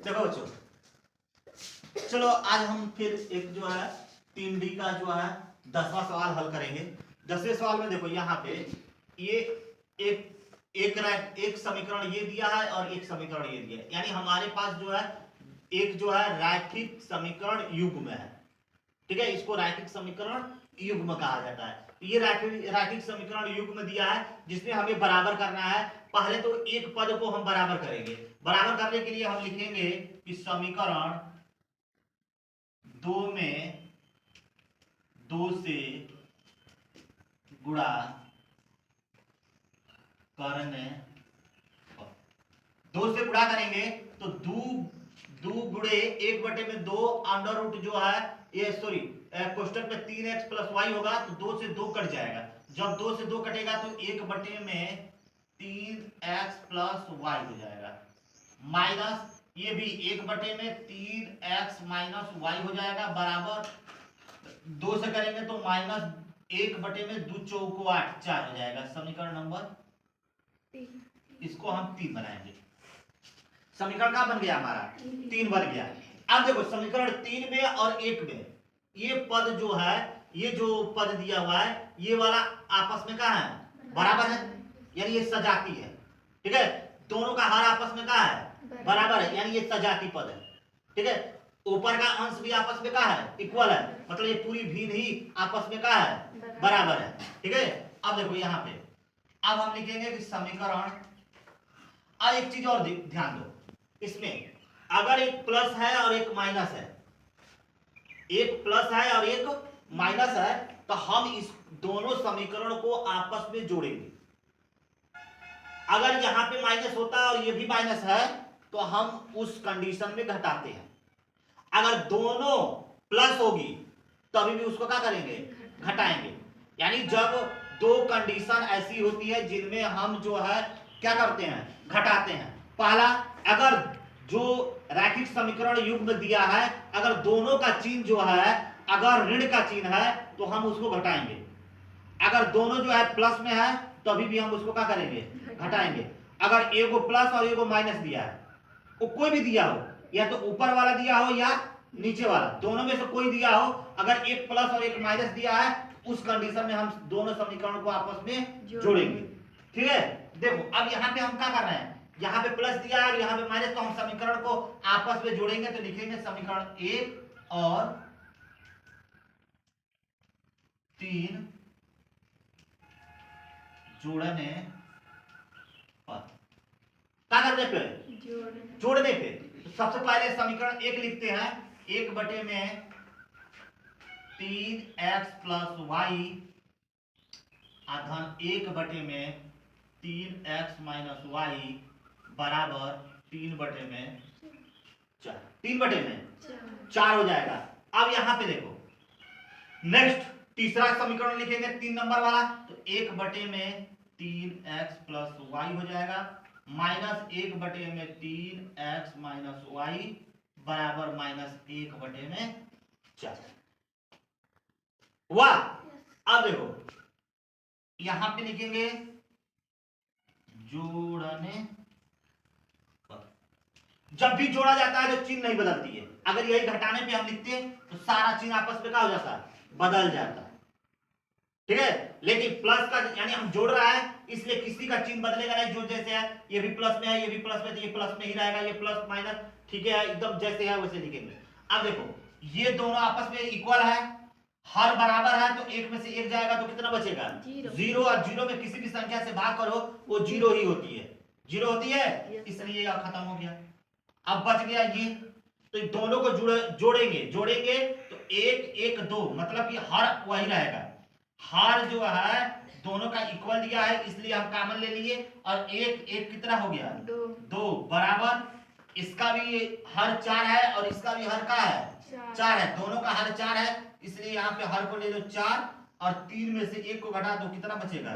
देखो बच्चों, चलो आज हम फिर एक जो है 3D का जो है 10वां सवाल हल करेंगे। 10वें सवाल में देखो यहाँ पे ये एक समीकरण ये दिया है और एक समीकरण ये दिया है, यानी हमारे पास जो है एक जो है रैखिक समीकरण युग्म है। ठीक है, इसको रैखिक समीकरण युग्म कहा जाता है। ये रैखिक समीकरण युग्म दिया है जिसमें हमें बराबर करना है। पहले तो एक पद को हम बराबर करेंगे। बराबर करने के लिए हम लिखेंगे कि समीकरण 2 में 2 से गुणा करने, 2 से गुणा करेंगे तो दो गुणे 1/2 अंडर रूट जो है ये सॉरी क्वेश्चन में 3x प्लस वाई होगा तो 2 से 2 कट जाएगा। जब 2 से 2 कटेगा तो 1/3x प्लस वाई हो जाएगा, माइनस ये भी 1/3x माइनस वाई हो जाएगा, बराबर 2 से करेंगे तो माइनस 1/2 चौको 8 4 हो जाएगा। समीकरण नंबर 3, इसको हम 3 बनाएंगे। समीकरण का बन गया हमारा 3 बन गया। अब देखो समीकरण 3 में और 1 में ये पद जो है, ये जो पद दिया हुआ है ये वाला आपस में कहाँ है, बराबर है, यानी ये सजाती है। ठीक है, दोनों का हर आपस में कहाँ है, बराबर है, यानी ये सजाती पद है। ठीक है, ऊपर का अंश भी आपस में कहाँ है, इक्वल है, मतलब ये पूरी भिन्न ही आपस में कहाँ है, बराबर है। ठीक है, अब देखो यहाँ पे अब हम लिखेंगे कि समीकरण, अब एक चीज और ध्यान दो, इसमें अगर एक प्लस है और एक माइनस है, एक प्लस है और एक माइनस है, तो हम इस दोनों समीकरण को आपस में जोड़ेंगे। अगर यहां पे माइनस होता है और ये भी माइनस है तो हम उस कंडीशन में घटाते हैं। अगर दोनों प्लस होगी तभी भी उसको क्या करेंगे, घटाएंगे। यानी जब दो कंडीशन ऐसी होती है जिनमें हम जो है क्या करते हैं, घटाते हैं। पहला, अगर जो रैखिक समीकरण युग्म दिया है अगर दोनों का चिन्ह जो है अगर ऋण का चिन्ह है तो हम उसको घटाएंगे। अगर दोनों जो है प्लस में है तभी भी हम उसको क्या करेंगे, घटाएंगे। अगर एगो प्लस और एगो माइनस दिया है, वो कोई भी दिया हो, या तो ऊपर वाला दिया हो या नीचे वाला, दोनों में से कोई दिया हो, अगर एक प्लस और एक माइनस दिया है उस कंडीशन में हम दोनों समीकरणों को आपस में जोड़ेंगे। ठीक है, देखो अब यहाँ पे हम क्या कर रहे हैं, यहाँ पे प्लस दिया है और यहाँ पे माइनस, तो हम समीकरण को आपस में जोड़ेंगे तो लिखेंगे समीकरण 1 और 3 जोड़ने पर, क्या करने पे, जोड़ने पे। तो सबसे पहले समीकरण 1 लिखते हैं, 1/3x प्लस वाई आधन 1/3x माइनस वाई बराबर 3/4, 3/4 हो जाएगा। अब यहां पे देखो नेक्स्ट तीसरा समीकरण लिखेंगे 3 नंबर वाला, तो 1/3x प्लस वाई हो जाएगा, माइनस 1/3x माइनस वाई बराबर -1/4। वाह, अब देखो यहां पे लिखेंगे जोड़ने पर। जब भी जोड़ा जाता है तो चिन्ह नहीं बदलती है। अगर यही घटाने पे हम लिखते हैं तो सारा चिन्ह आपस में क्या हो जाता है, बदल जाता है। ठीक है, लेकिन प्लस का यानी हम जोड़ रहा है इसलिए किसी का चिन्ह बदलेगा नहीं, जो जैसे है ये भी प्लस में है ये भी प्लस में, तो ये प्लस में ही रहेगा, ये प्लस माइनस ठीक है एकदम जैसे है वैसे लिखेंगे। अब देखो ये दोनों आपस में इक्वल है, हर बराबर है, तो एक में से एक जाएगा तो कितना बचेगा, 0, और 0 में किसी भी संख्या से भाग करो वो 0 ही होती है, 0 होती है, इसलिए यह खत्म हो गया। अब बच गया ये, तो दोनों को जोड़ेंगे तो 1 1 2 मतलब कि हर वही रहेगा, हर जो है दोनों का इक्वल दिया है इसलिए हम कॉमन ले लिए, और 1 1 कितना हो गया, 2 बराबर इसका भी हर 4 है और इसका भी हर का है 4 है, दोनों का हर 4 है इसलिए यहाँ पे हर को ले लो 4, और 3 में से 1 को घटा दो कितना बचेगा,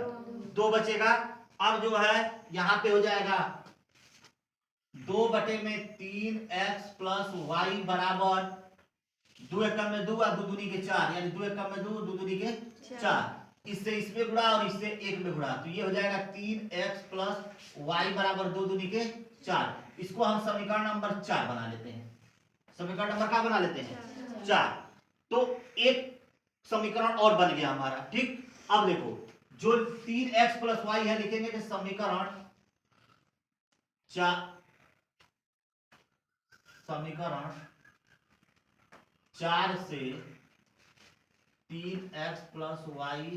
2 बचेगा। अब जो है यहाँ पे हो जाएगा 2/3x प्लस वाई बराबर 2 एकम में 2 और 2 दूनी के 4, यानी 2 एकम में 2 2 दूनी के 4, इससे इसमें गुणा और इससे एक में गुणा, तो ये हो जाएगा 3x प्लस वाई बराबर 2 दूनी के 4। इसको हम समीकरण नंबर 4 बना लेते हैं। समीकरण नंबर क्या बना लेते हैं? 4। तो एक समीकरण और बन गया हमारा। ठीक, अब देखो जो 3x प्लस वाई है लिखेंगे कि समीकरण 4 से 3x प्लस वाई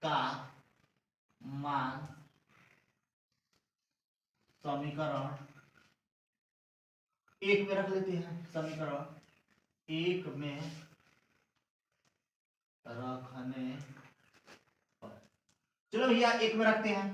का मान समीकरण 1 में रख लेते हैं। समीकरण 1 में रखने पर, चलो भैया 1 में रखते हैं।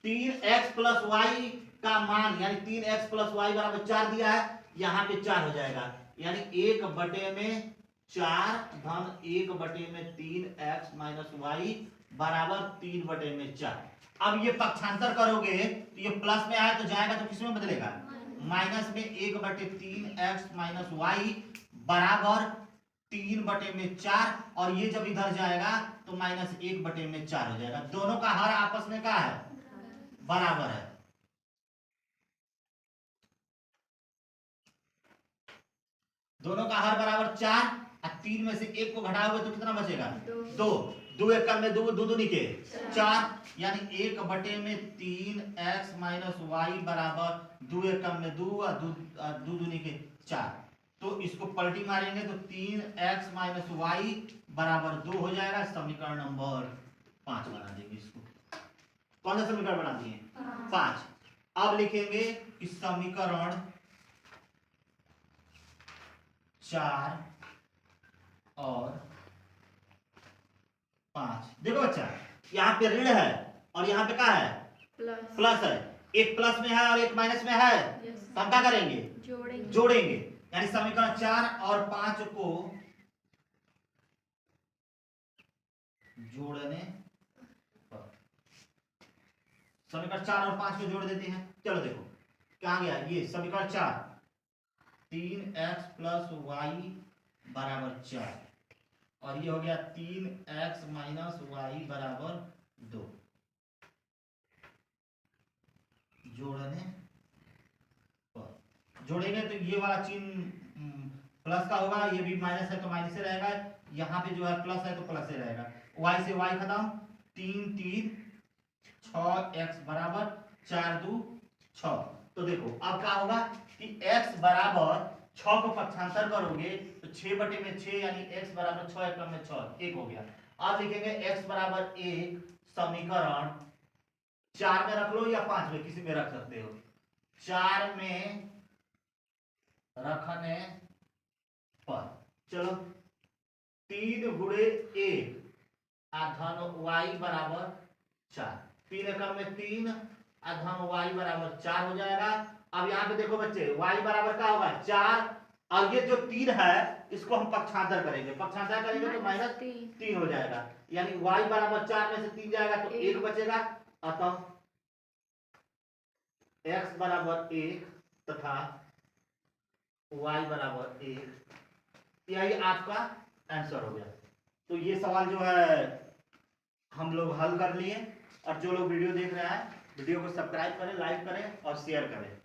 3x प्लस वाई का मान यानी 3x प्लस वाई बराबर 4 दिया है, यहां पे 4 हो जाएगा, यानी 1/4 धन 1/3x माइनस वाई बराबर 3/4। अब ये पक्षांतर करोगे तो ये प्लस में आया तो जाएगा तो किसमें बदलेगा? माइनस में। 1/3x माइनस वाई बराबर 3/4, और ये जब इधर जाएगा तो -1/4 हो जाएगा। दोनों का हर आपस में क्या है? बराबर है। दोनों का हर बराबर 4, और 3 में से 1 को घटाओगे तो कितना बचेगा? 2। 2 एक में 2, 2 दूनी के 4, यानी 1/3x माइनस वाई बराबर 2 एक में 2 और 2 दूनी के 4। तो इसको पलटी मारेंगे तो 3x माइनस वाई बराबर 2 हो जाएगा। समीकरण नंबर 5 बना देंगे इसको। कौन सा समीकरण बना दिए? 5। अब लिखेंगे कि समीकरण 4 और 5। देखो बच्चा, यहाँ पे ऋण है और यहाँ पे क्या है? प्लस है। एक प्लस में है और एक माइनस में है, तो हम क्या करेंगे? जोड़ेंगे। यानी समीकरण 4 और 5 को जोड़ने पर, समीकरण 4 और 5 को जोड़ देते हैं। चलो देखो कहां गया ये समीकरण 4, 3x प्लस वाई बराबर 4, और ये हो गया 3x माइनस वाई बराबर 2। जोड़ने पर, जोड़ेंगे तो ये वाला चिन्ह प्लस का होगा, ये भी माइनस है तो माइनस से रहेगा, यहाँ पे जो है प्लस है तो प्लस से रहेगा। y से y खत्म, 3 3 6x बराबर 4 2 6। तो देखो अब क्या होगा कि x बराबर 6 को पक्षांतर करोगे तो 6/6 यानी x बराबर 6 एक में 6, 1 हो गया। अब लिखेंगे x बराबर 1 समीकरण 4 में रख लो या 5 में, किसी में रख सकते हो। 4 में रखने पर, चलो 3 गुणे 1 धन y बराबर 4, 3 एकम में 3 धन y बराबर 4 हो जाएगा। अब यहाँ पे देखो बच्चे, y बराबर क्या होगा? 4, और ये जो 3 है इसको हम पक्षांतर करेंगे। पक्षांतर करेंगे तो -3 हो जाएगा, यानी y बराबर 4 में से 3 जाएगा तो 1 बचेगा। अतः x बराबर 1 तथा y बराबर 1, यही आपका आंसर हो गया। तो ये सवाल जो है हम लोग हल कर लिए, और जो लोग वीडियो देख रहे हैं वीडियो को सब्सक्राइब करें, लाइक करें और शेयर करें।